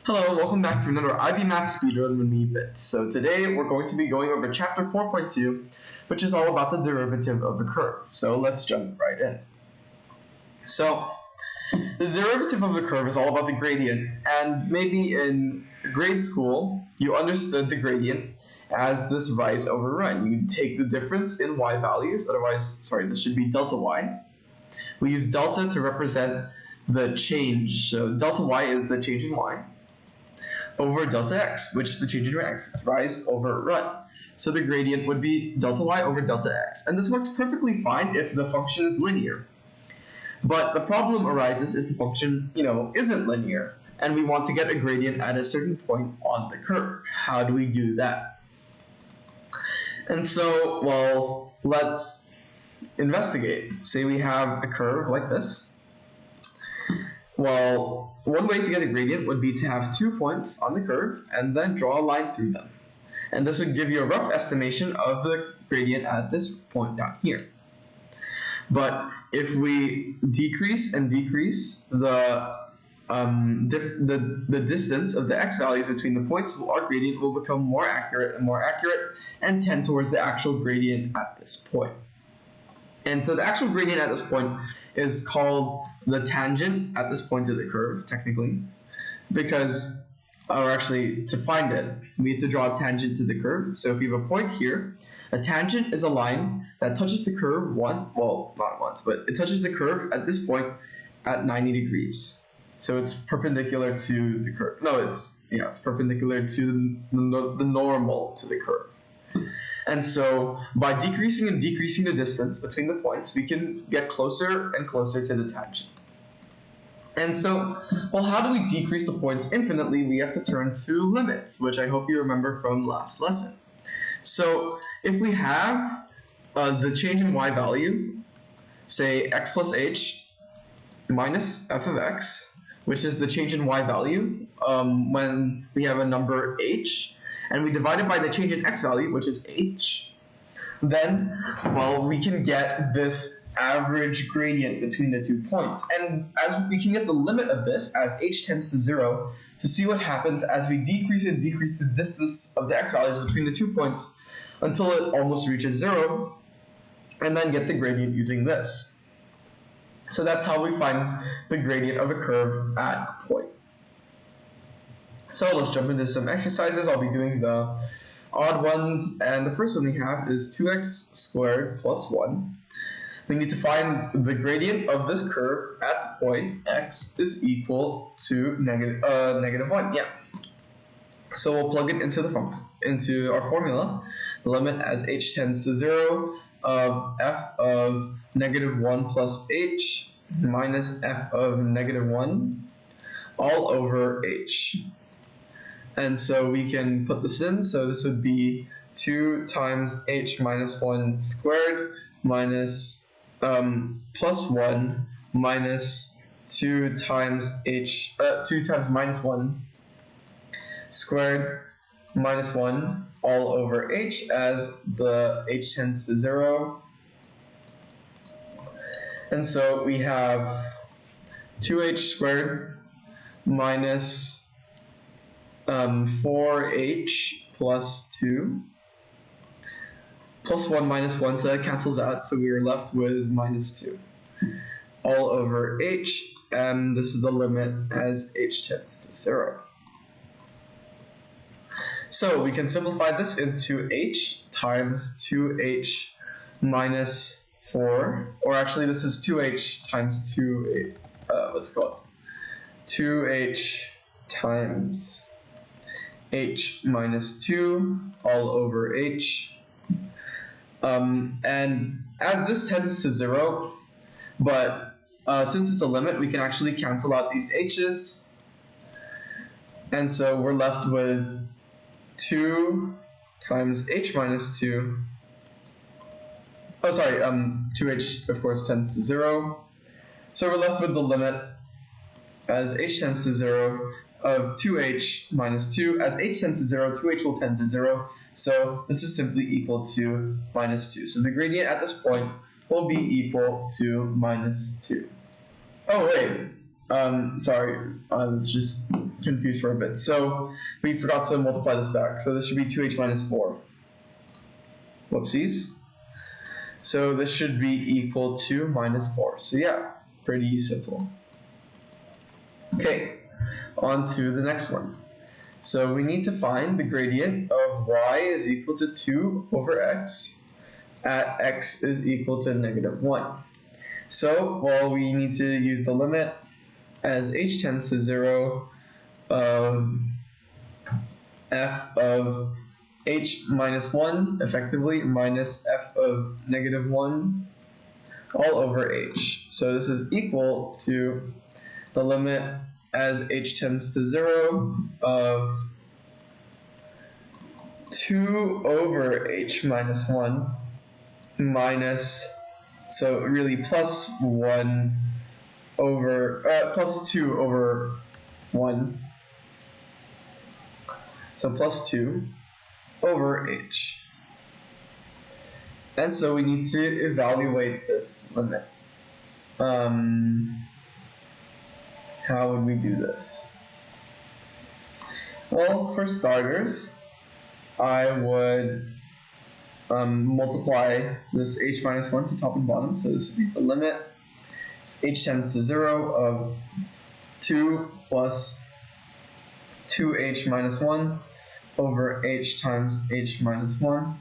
Hello, welcome back to another IB Math Speedrun with me, Bits. So today we're going to be going over chapter 4.2, which is all about the derivative of a curve. So let's jump right in. So the derivative of a curve is all about the gradient, and maybe in grade school you understood the gradient as this rise over run. You take the difference in y values, this should be delta y. We use delta to represent the change, so delta y is the change in y, over delta x, which is the change in x. It's rise over run. So the gradient would be delta y over delta x. And this works perfectly fine if the function is linear. But the problem arises if the function, isn't linear, and we want to get a gradient at a certain point on the curve. How do we do that? And so, well, let's investigate. Say we have a curve like this. Well, one way to get a gradient would be to have 2 points on the curve and then draw a line through them. And this would give you a rough estimation of the gradient at this point down here. But if we decrease and decrease the distance of the x values between the points, our gradient will become more accurate and tend towards the actual gradient at this point. And so the actual gradient at this point is called the tangent at this point of the curve, technically, because, or actually, to find it, we have to draw a tangent to the curve. So if we have a point here, a tangent is a line that touches the curve not once, but it touches the curve at this point at 90 degrees. So it's perpendicular to the curve. It's perpendicular to the normal to the curve. And so by decreasing and decreasing the distance between the points, we can get closer and closer to the tangent. And so, well, how do we decrease the points infinitely? We have to turn to limits, which I hope you remember from last lesson. So if we have the change in y value, say x plus h minus f of x, which is the change in y value when we have a number h, and we divide it by the change in x value, which is h, then, well, we can get this average gradient between the 2 points. And as we can get the limit of this as h tends to 0 to see what happens as we decrease and decrease the distance of the x values between the 2 points until it almost reaches 0, and then get the gradient using this. So that's how we find the gradient of a curve at a point. So let's jump into some exercises. I'll be doing the odd ones, and the first one we have is 2x squared plus 1. We need to find the gradient of this curve at the point x is equal to negative 1. Yeah. So we'll plug it into our formula. The limit as h tends to 0 of f of negative 1 plus h minus f of negative 1 all over h. And so we can put this in. So this would be 2 times h minus 1 squared minus plus 1 minus 2 times minus 1 squared minus 1 all over h as the h tends to 0. And so we have 2h squared minus 4h plus 2 plus 1 minus 1, so that cancels out, so we are left with minus 2 all over h, and this is the limit as h tends to 0. So we can simplify this into h times 2h minus 4, or actually this is 2h times 2h times h minus 2 all over h. And as this tends to 0, but since it's a limit, we can actually cancel out these h's. And so we're left with 2 times h minus 2. 2h, of course, tends to 0. So we're left with the limit as h tends to 0 of 2h minus 2. As h tends to 0, 2h will tend to 0. So this is simply equal to minus 2. So the gradient at this point will be equal to minus 2. Oh, wait. sorry, I was just confused for a bit. So we forgot to multiply this back. So this should be 2h minus 4. Whoopsies. So this should be equal to minus 4. So yeah, pretty simple. Okay, on to the next one. So we need to find the gradient of y is equal to 2 over x at x is equal to negative 1. So, well, we need to use the limit as h tends to 0 of f of h minus 1, effectively, minus f of negative 1 all over h. So this is equal to the limit as h tends to 0 of 2 over h minus 1 minus, so really plus 1 over, plus 2 over 1. So plus 2 over h. And so we need to evaluate this limit. How would we do this? Well, for starters, I would multiply this h minus 1 to top and bottom. So this would be the limit. H tends to 0 of 2 plus 2h minus 1 over h times h minus 1.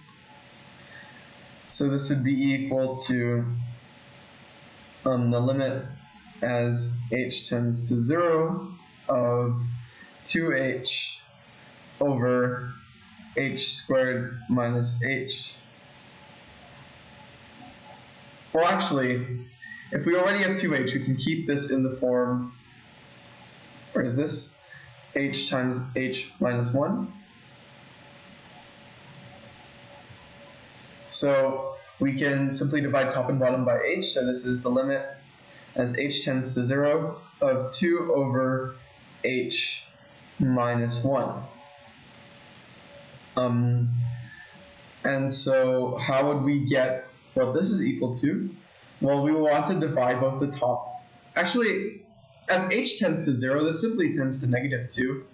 So this would be equal to the limit as h tends to 0 of 2h over h squared minus h. Well, actually, if we already have 2h, we can keep this in the form, where is this? H times h minus 1. So we can simply divide top and bottom by h, so this is the limit as h tends to 0 of 2 over h minus 1. And so how would we get what this is equal to? Well, we will want to divide both the top. Actually, as h tends to 0, this simply tends to negative 2.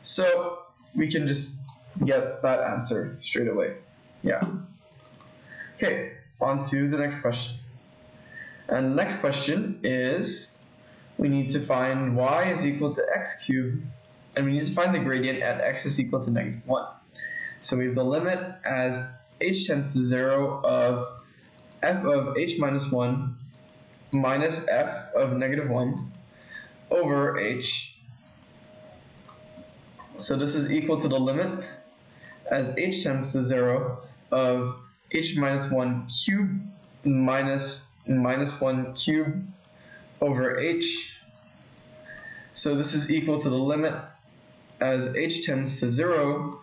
So we can just get that answer straight away. Yeah. Okay, on to the next question. And the next question is, we need to find y is equal to x cubed, and we need to find the gradient at x is equal to negative 1. So we have the limit as h tends to 0 of f of h minus 1 minus f of negative 1 over h. So this is equal to the limit as h tends to 0 of h minus 1 cubed minus 1 cubed over h. So this is equal to the limit as h tends to 0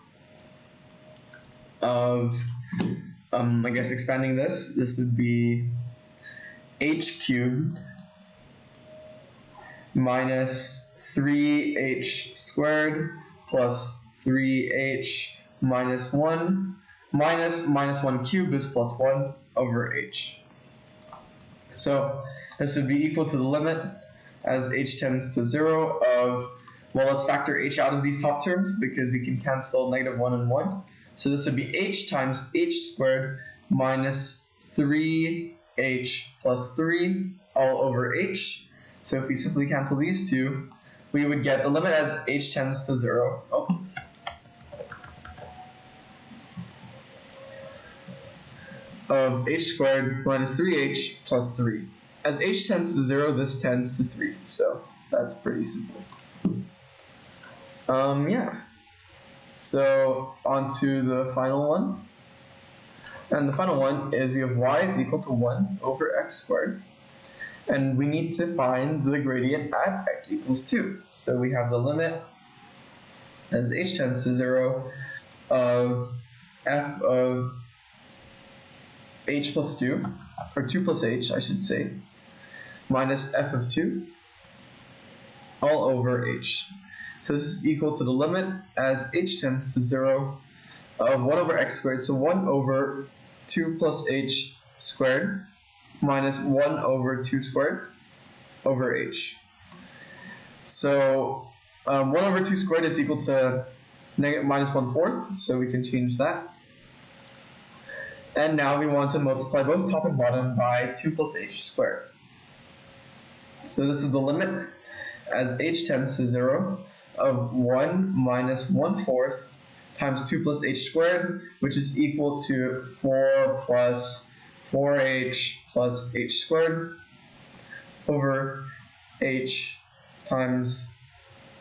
of, I guess expanding this would be h cubed minus 3h squared plus 3h minus 1 minus 1 cubed is plus 1 over h. So this would be equal to the limit as h tends to 0 of, well, let's factor h out of these top terms because we can cancel negative 1 and 1. So this would be h times h squared minus 3h plus 3 all over h. So if we simply cancel these two, we would get the limit as h tends to 0. Of h squared minus 3h plus 3. As h tends to 0, this tends to 3. So that's pretty simple. Yeah. So on to the final one. And the final one is we have y is equal to 1 over x squared. And we need to find the gradient at x equals 2. So we have the limit as h tends to 0 of f of h plus 2, or 2 plus h, I should say, minus f of 2 all over h. So this is equal to the limit as h tends to 0 of 1 over x squared, so 1 over 2 plus h squared minus 1 over 2 squared over h. So 1 over 2 squared is equal to minus 1/4, so we can change that. And now we want to multiply both top and bottom by 2 plus h squared. So this is the limit as h tends to 0 of 1 minus 1/4 times 2 plus h squared, which is equal to 4 plus 4h plus h squared over h times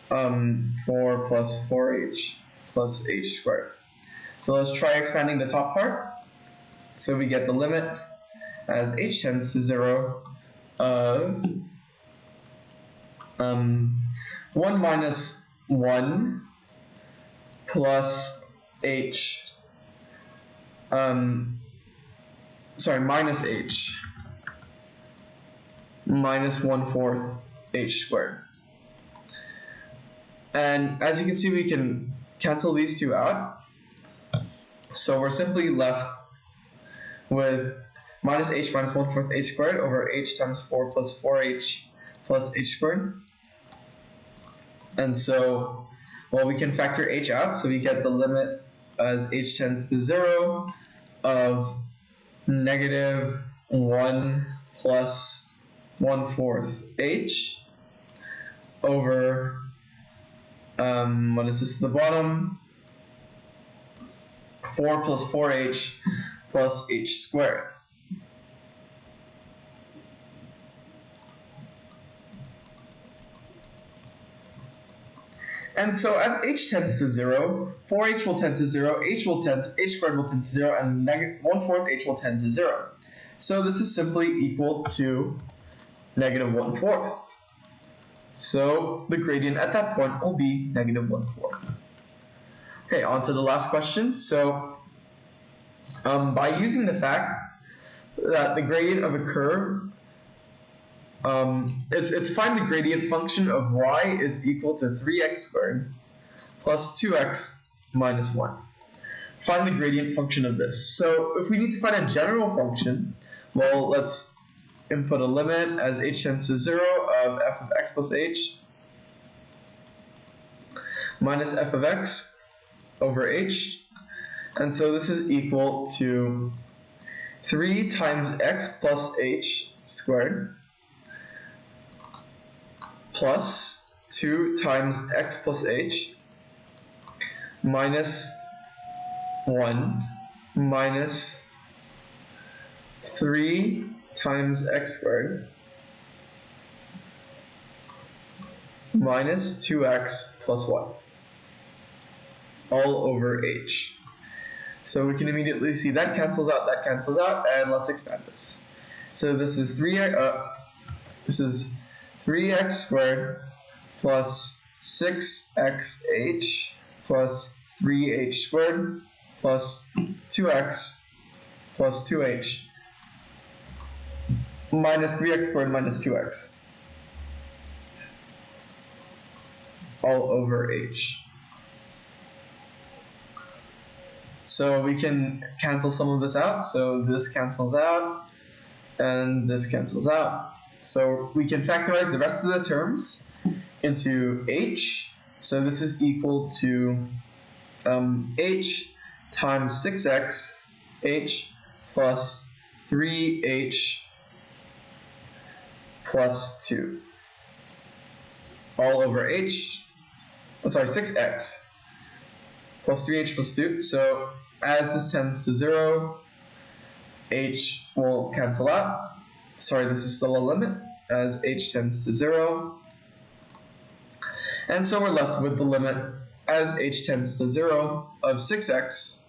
4 plus 4h plus h squared. So let's try expanding the top part. So we get the limit as h tends to 0 of 1 minus 1 plus h, minus h, minus 1/4 h squared. And as you can see, we can cancel these two out. So we're simply left with minus h minus 1/4 h squared over h times 4 plus 4h plus h squared. And so, well, we can factor h out, so we get the limit as h tends to 0 of negative 1 plus 1/4 h over, what is this at the bottom? 4 plus 4h plus h squared. And so as h tends to 0, 4h will tend to 0, h squared will tend to 0, and negative 1/4 h will tend to 0. So this is simply equal to negative 1/4. So the gradient at that point will be negative 1/4. Okay, on to the last question. So by using the fact that the gradient of a curve, it's find the gradient function of y is equal to 3x squared plus 2x minus 1. Find the gradient function of this. So if we need to find a general function, well, let's input a limit as h tends to 0 of f of x plus h minus f of x over h. And so this is equal to 3 times x plus h squared plus 2 times x plus h minus 1 minus 3 times x squared minus 2x plus 1 all over h. So we can immediately see that cancels out, and let's expand this. So this is 3x squared plus 6xh plus 3h squared plus 2x plus 2h minus 3x squared minus 2x all over h. So we can cancel some of this out. So this cancels out, and this cancels out. So we can factorize the rest of the terms into h. So this is equal to h times 6x h plus 3h plus 2 all over h. 6x plus 3h plus 2. So as this tends to 0, h will cancel out. Sorry, this is still a limit as h tends to 0. And so we're left with the limit as h tends to 0 of 6x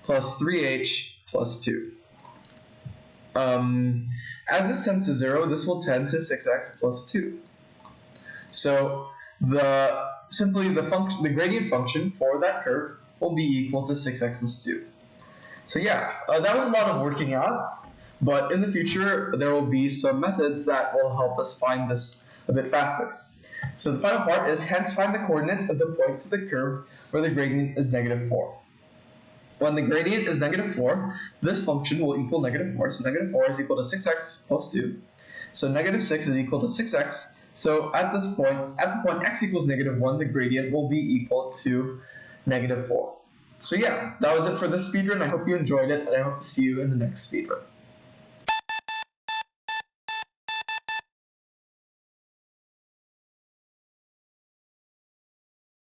plus 3h plus 2. As this tends to 0, this will tend to 6x plus 2. So the gradient function for that curve will be equal to 6x plus 2. So yeah, that was a lot of working out, but in the future there will be some methods that will help us find this a bit faster. So the final part is hence find the coordinates of the point to the curve where the gradient is negative 4. When the gradient is negative 4, this function will equal negative 4, so negative 4 is equal to 6x plus 2. So negative 6 is equal to 6x, So at the point x equals -1, the gradient will be equal to -4. So yeah, that was it for this speedrun. I hope you enjoyed it, and I hope to see you in the next speedrun.